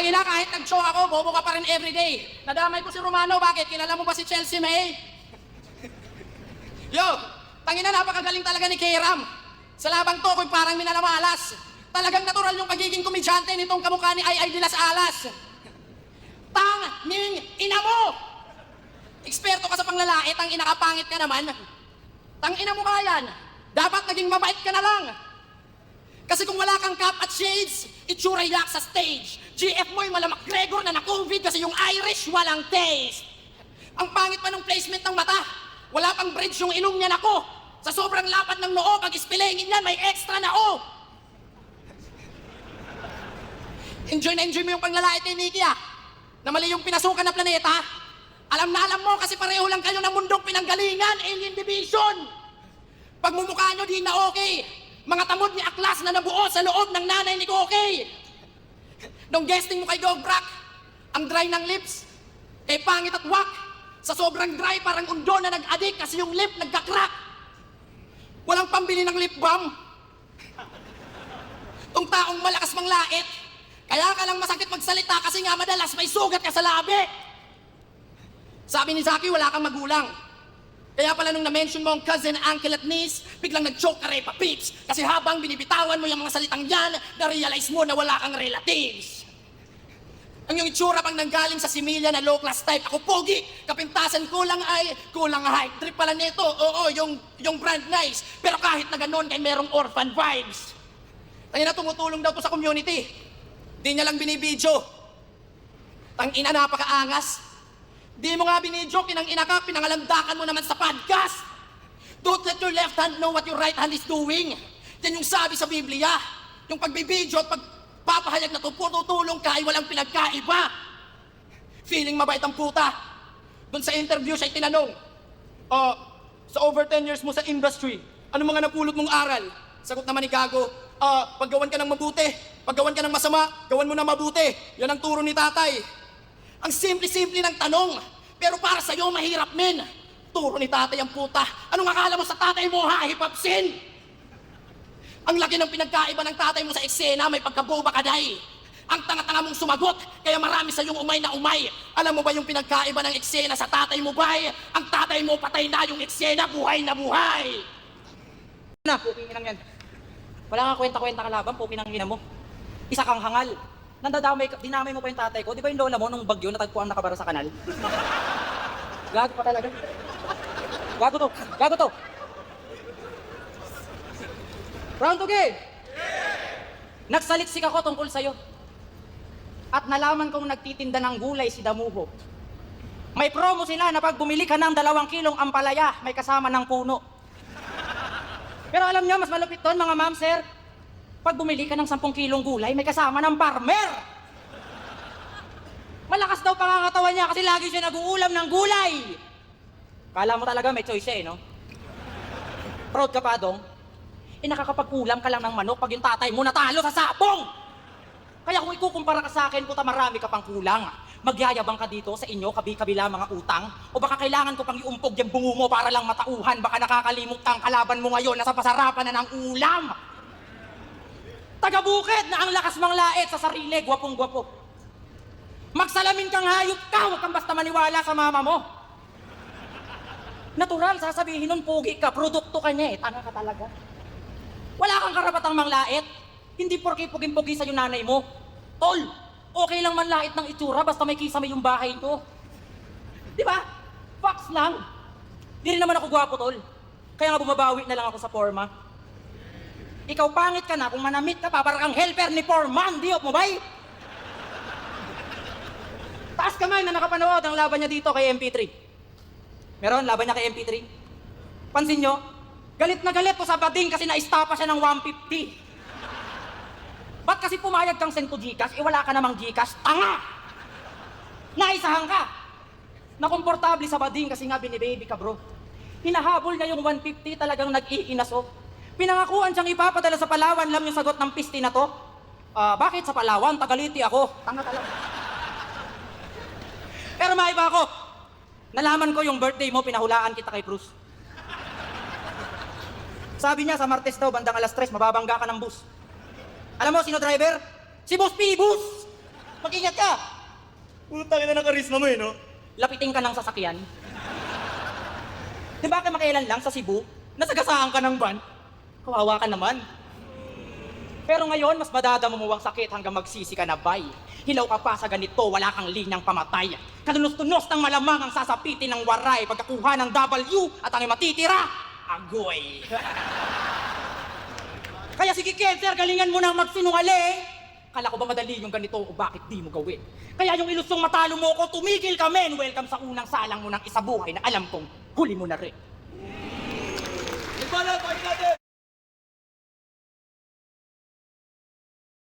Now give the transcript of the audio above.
Tangina, kahit nag-show ako, bobo ka pa rin everyday. Nadamay ko si Romano, bakit? Kilala mo ba si Chelsea May? Yo, tangina, napakagaling talaga ni Kairam. Sa labang to, kung parang minalamalas. Talagang natural yung pagiging komedyante nitong kamukha ni Ay de las Alas. Ning ina mo! Eksperto ka sa panglalait, ang inakapangit ka naman. Tang ina mo ka yan. Dapat naging mabait ka na lang. Kasi kung wala kang cap at shades, itsuray yak sa stage. GF mo yung mala McGregor na na-COVID kasi yung Irish walang taste. Ang pangit pa ng placement ng mata. Wala pang bridge yung ilong niya nako. Sa sobrang lapad ng noo, pag ispilengin yan, may extra na o. Enjoy na enjoy mo yung panglalait ni Nikki ah. Na mali yung pinasukan na planeta. Alam na alam mo kasi pareho lang kayo ng mundong pinanggalingan, Alien Division. Pagmumukha nyo di na okay. Mga tamod ni Aklas na nabuo sa loob ng nanay ni Koke. Nung guesting mo kay Gobrak, ang dry ng lips, pangit at wak. Sa sobrang dry, parang undo na nag-addict kasi yung lip nagka-crack. Walang pambili ng lip balm. Tung taong malakas manglait, kaya ka lang masakit magsalita kasi nga madalas may sugat ka sa labi. Sabi ni Zaki, wala kang magulang. Kaya pala nung na-mention mo ang cousin, uncle at niece, biglang nag-choke ka pa peeps. Kasi habang binibitawan mo yung mga salitang yan, na-realize mo na wala kang relatives. Ang yung itsura pang nanggaling sa similya na low-class type, ako pogi, kapintasan kulang height. Trip pala nito, oo, yung brand nice. Pero kahit na ganun, kay merong orphan vibes. Tangina, tumutulong daw to sa community. Di niya lang binibidyo. Tangina, napakaangas. Di mo nga binidyo, kinang-ina ka, pinangalandakan mo naman sa podcast. Don't let your left hand know what your right hand is doing. Yan yung sabi sa Biblia. Yung pagbibidyo at pagpapahayag na tutulong ka ay walang pinagkaiba. Feeling mabait ang puta. Doon sa interview siya tinanong, sa over 10 years mo sa industry, ano mga napulot mong aral? Sagot naman ni Gago, paggawan ka ng mabuti, paggawan ka ng masama, gawan mo na mabuti. Yan ang turo ni tatay. Ang simple-simple ng tanong, pero para sa'yo mahirap men. Turo ni tatay ang puta. Anong akala mo sa tatay mo ha, hipapsin? Ang laki ng pinagkaiba ng tatay mo sa eksena, may pagkaboba ka day. Ang tanga-tanga mong sumagot, kaya marami sa yung umay na umay. Alam mo ba yung pinagkaiba ng eksena sa tatay mo bay? Ang tatay mo patay na, yung eksena buhay na buhay. Na, puking inang yan. Wala nga kwenta-kwenta kalaban, puking ang ina mo. Isa kang hangal. Dinamay mo pa yung tatay ko. Di ba yung lola mo nung bagyo natagpuan nakabara sa kanal? Gago pa talaga. Gago to. Round to game. Nagsaliksik ako tungkol sa'yo. At nalaman kong nagtitinda ng gulay si Damuho. May promo sila na pag bumili ka ng 2 kilong ampalaya, may kasama ng puno. Pero alam nyo, mas malupit doon mga ma'am, sir. Pag bumili ka ng 10 kilong gulay, may kasama ng farmer. Malakas daw pangangatawan niya kasi lagi siya nag-uulam ng gulay. Kala mo talaga may choice siya no? Proud ka pa, Dong? Nakakapag-ulam ka lang ng manok pag yung tatay mo natalo sa sapong. Kaya kung ikukumpara ka sa akin, puta marami ka pang kulang. Magyayabang ka dito sa inyo, kabi-kabila mga utang. O baka kailangan ko pang iumpog yung bungo mo para lang matauhan. Baka nakakalimot ang kalaban mo ngayon na sa pasarapan na ng ulam. Taga-bukid na ang lakas manglait sa sarili, gwapong-gwapo. Magsalamin kang hayop ka, huwag kang basta maniwala sa mama mo. Natural, sasabihin nun, pogi ka, produkto ka niya tanga ka talaga. Wala kang karapatang manglait, hindi porke puging-pugi sa'yo nanay mo. Tol, okay lang manlait ng itsura basta may kisame yung bahay ko. Di ba? Facts lang. Di rin naman ako gwapo, tol. Kaya nga bumabawi na lang ako sa forma. Ikaw pangit ka na, kung manamit ka pa, parang kang helper ni Foreman, diop mo bay? Taas kamay na nakapanood ang laban niya dito kay MP3. Meron, laban niya kay MP3. Pansin nyo, galit na galit po sa bading kasi na-stapa siya ng 150. Ba't kasi pumayag kang send to Gcash, wala ka namang Gcash, tanga! Naisahan ka! Nakomportable sa bading kasi nga binibaby ka bro. Hinahabol niya yung 150, talagang nag-iinaso. Pinangakuan siyang ipapadala sa Palawan, alam yung sagot ng pisti na to? Bakit sa Palawan? Tagaliti ako. Tanga talaga. Pero maiba ako. Nalaman ko yung birthday mo, pinahulaan kita kay Bruce. Sabi niya sa Martes daw, bandang alas 3, mababangga ka ng bus. Alam mo, sino driver? Si Boss Pibus! Mag-ingat ka! Putang ina ng karisma mo eh, no? Lapitin ka ng sasakyan. Di ba kamakailan lang sa Cebu, nasagasaan ka ng van? Kawawa ka naman. Pero ngayon, mas madadama mo ang sakit hanggang magsisi ka na, bay. Hilaw ka pa sa ganito, wala kang linyang pamatay. Kalunos-tunos ng malamang ang sasapitin ng waray pagkakuha ng W at ang matitira, agoy. Kaya sige, Cancer, galingan mo na magsinungaling. Kala ko ba madali yung ganito o bakit di mo gawin? Kaya yung ilusong matalo mo ko, tumigil ka, men. Welcome sa unang salang mo ng isabuhay na alam kong huli mo na rin. Ipala, fight natin!